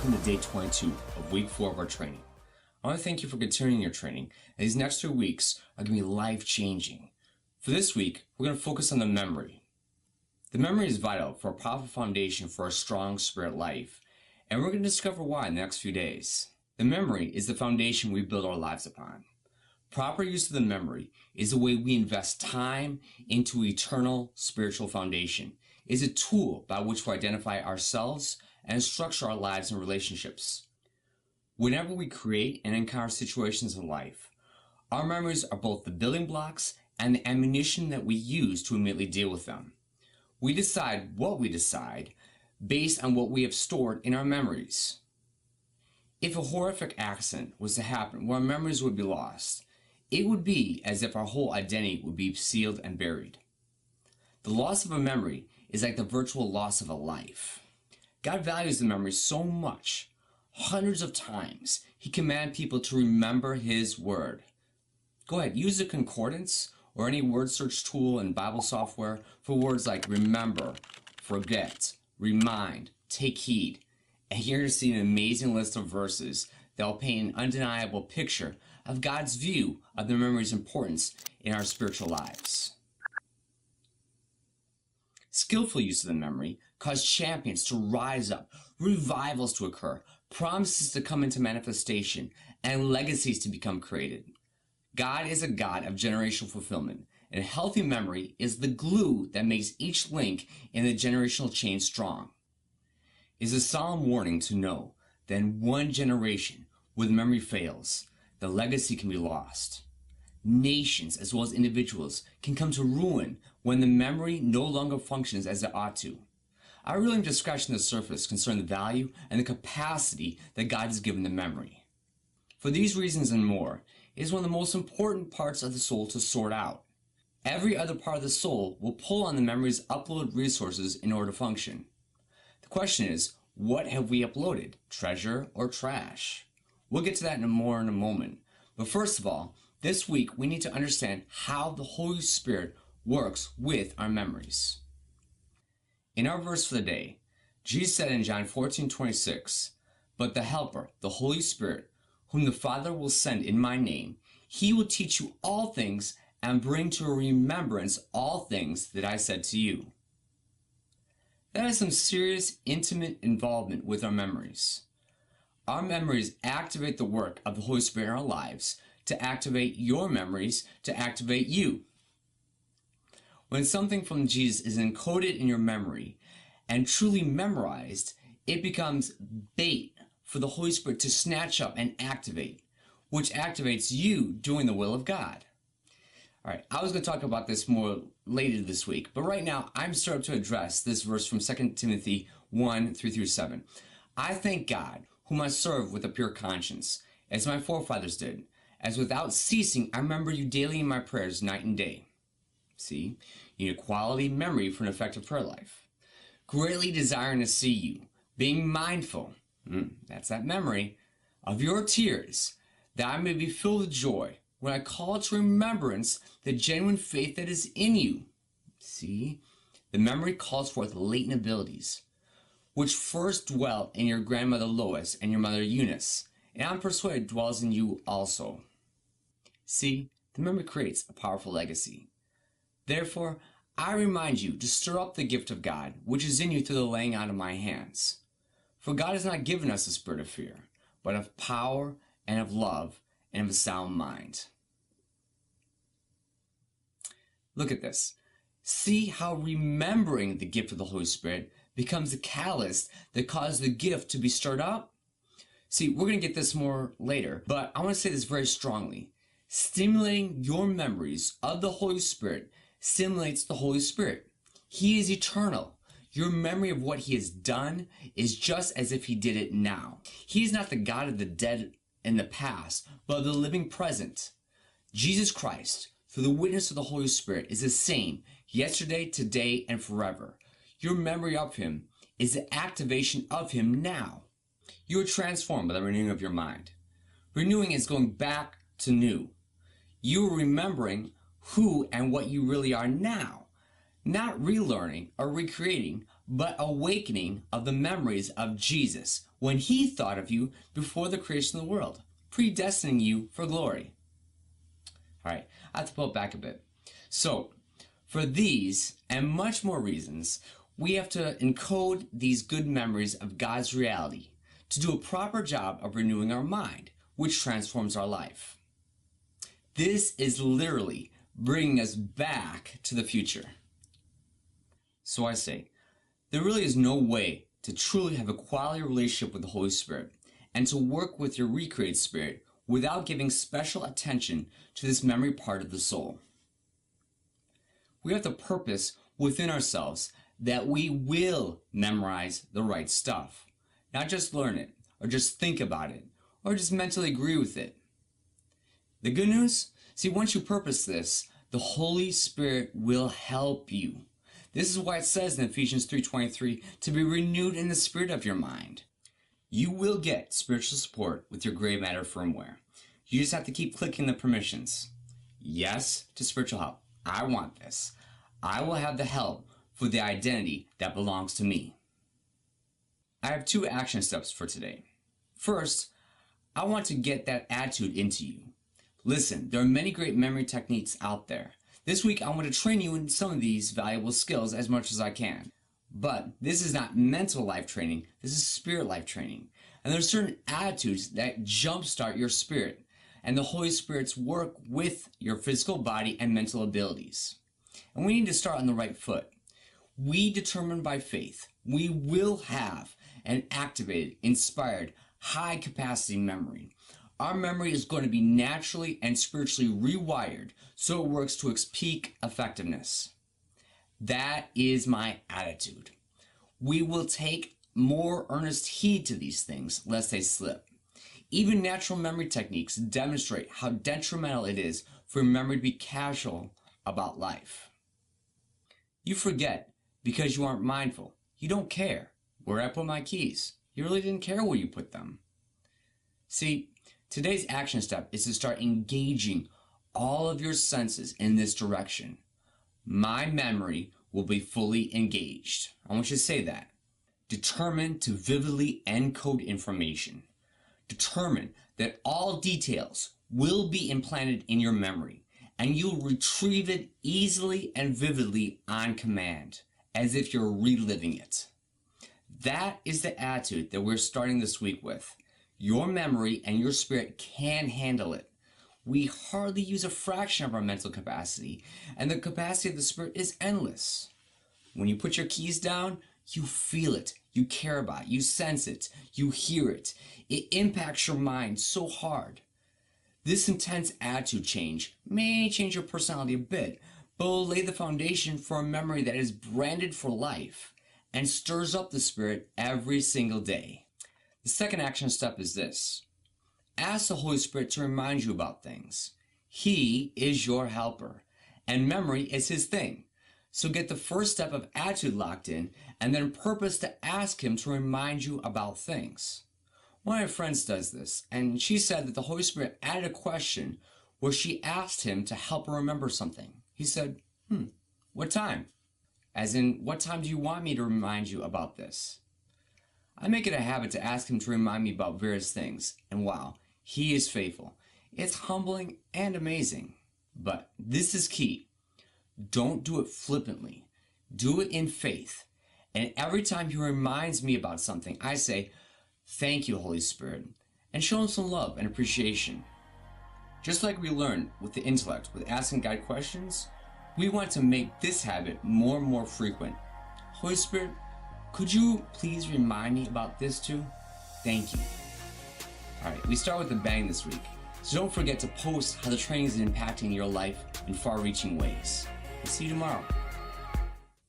welcome to day 22 of week 4 of our training. I want to thank you for continuing your training. And these next 2 weeks are going to be life-changing. For this week, we're going to focus on the memory. The memory is vital for a powerful foundation for a strong spirit life, and we're going to discover why in the next few days. The memory is the foundation we build our lives upon. Proper use of the memory is the way we invest time into eternal spiritual foundation. It is a tool by which we identify ourselves and structure our lives and relationships. Whenever we create and encounter situations in life, our memories are both the building blocks and the ammunition that we use to immediately deal with them. We decide what we decide based on what we have stored in our memories. If a horrific accident was to happen where our memories would be lost, it would be as if our whole identity would be sealed and buried. The loss of a memory is like the virtual loss of a life. God values the memory so much. Hundreds of times, He commanded people to remember His word. Go ahead, use a concordance or any word search tool in Bible software for words like remember, forget, remind, take heed. And you're going to see an amazing list of verses that will paint an undeniable picture of God's view of the memory's importance in our spiritual lives. Skillful use of the memory caused champions to rise up, revivals to occur, promises to come into manifestation, and legacies to become created. God is a God of generational fulfillment, and a healthy memory is the glue that makes each link in the generational chain strong. It is a solemn warning to know that in one generation, where the memory fails, the legacy can be lost. Nations, as well as individuals, can come to ruin when the memory no longer functions as it ought to. I really am just scratching the surface concerning the value and the capacity that God has given the memory. For these reasons and more, it is one of the most important parts of the soul to sort out. Every other part of the soul will pull on the memory's uploaded resources in order to function. The question is, what have we uploaded, treasure or trash? We'll get to that more in a moment. But first of all, this week we need to understand how the Holy Spirit works with our memories. In our verse for the day, Jesus said in John 14:26, "But the Helper, the Holy Spirit, whom the Father will send in my name, He will teach you all things and bring to remembrance all things that I said to you." That has some serious, intimate involvement with our memories. Our memories activate the work of the Holy Spirit in our lives to activate your memories to activate you. When something from Jesus is encoded in your memory and truly memorized, it becomes bait for the Holy Spirit to snatch up and activate, which activates you doing the will of God. All right, I was going to talk about this more later this week, but right now I'm starting to address this verse from 2 Timothy 1:3-7. I thank God, whom I serve with a pure conscience, as my forefathers did, as without ceasing I remember you daily in my prayers night and day. See, you need a quality memory for an effective prayer life. Greatly desiring to see you, being mindful, that's that memory, of your tears, that I may be filled with joy when I call to remembrance the genuine faith that is in you. See, the memory calls forth latent abilities, which first dwelt in your grandmother Lois and your mother Eunice, and I'm persuaded dwells in you also. See, the memory creates a powerful legacy. Therefore, I remind you to stir up the gift of God, which is in you through the laying out of my hands. For God has not given us a spirit of fear, but of power and of love and of a sound mind. Look at this. See how remembering the gift of the Holy Spirit becomes the catalyst that causes the gift to be stirred up? See, we're going to get this more later, but I want to say this very strongly. Stimulating your memories of the Holy Spirit stimulates the Holy Spirit. He is eternal. Your memory of what He has done is just as if He did it now. He is not the God of the dead in the past, but of the living present. Jesus Christ, through the witness of the Holy Spirit, is the same yesterday, today, and forever. Your memory of Him is the activation of Him now. You are transformed by the renewing of your mind. Renewing is going back to new. You are remembering who and what you really are now, not relearning or recreating, but awakening of the memories of Jesus, when he thought of you before the creation of the world, predestining you for glory. All right, I have to pull it back a bit. So, for these and much more reasons, we have to encode these good memories of God's reality to do a proper job of renewing our mind, which transforms our life. This is literally bringing us back to the future. So I say, there really is no way to truly have a quality relationship with the Holy Spirit and to work with your recreated spirit without giving special attention to this memory part of the soul. We have the purpose within ourselves that we will memorize the right stuff, not just learn it, or just think about it, or just mentally agree with it. The good news? See, once you purpose this, the Holy Spirit will help you. This is why it says in Ephesians 3:23 to be renewed in the spirit of your mind. You will get spiritual support with your gray matter firmware. You just have to keep clicking the permissions. Yes to spiritual help. I want this. I will have the help for the identity that belongs to me. I have 2 action steps for today. First, I want to get that attitude into you. Listen, there are many great memory techniques out there. This week, I want to train you in some of these valuable skills as much as I can. But this is not mental life training, this is spirit life training. And there are certain attitudes that jumpstart your spirit and the Holy Spirit's work with your physical body and mental abilities. And we need to start on the right foot. We determine by faith, we will have an activated, inspired, high capacity memory. Our memory is going to be naturally and spiritually rewired so it works to its peak effectiveness. That is my attitude. We will take more earnest heed to these things lest they slip. Even natural memory techniques demonstrate how detrimental it is for memory to be casual about life. You forget because you aren't mindful. You don't care. Where I put my keys? You really didn't care where you put them. See, today's action step is to start engaging all of your senses in this direction. My memory will be fully engaged. I want you to say that. Determined to vividly encode information. Determine that all details will be implanted in your memory, and you'll retrieve it easily and vividly on command, as if you're reliving it. That is the attitude that we're starting this week with. Your memory and your spirit can handle it. We hardly use a fraction of our mental capacity, and the capacity of the spirit is endless. When you put your keys down, you feel it, you care about it, you sense it, you hear it. It impacts your mind so hard. This intense attitude change may change your personality a bit, but will lay the foundation for a memory that is branded for life and stirs up the spirit every single day. The second action step is this. Ask the Holy Spirit to remind you about things. He is your helper, and memory is his thing. So get the first step of attitude locked in, and then purpose to ask him to remind you about things. One of my friends does this, and she said that the Holy Spirit added a question where she asked him to help her remember something. He said, what time? As in, what time do you want me to remind you about this? I make it a habit to ask him to remind me about various things, and wow, he is faithful. It's humbling and amazing. But this is key. Don't do it flippantly. Do it in faith. And every time he reminds me about something, I say, thank you, Holy Spirit, and show him some love and appreciation. Just like we learn with the intellect with asking God questions, we want to make this habit more and more frequent. Holy Spirit, could you please remind me about this too? Thank you. All right, we start with a bang this week. So don't forget to post how the training is impacting your life in far-reaching ways. I'll see you tomorrow.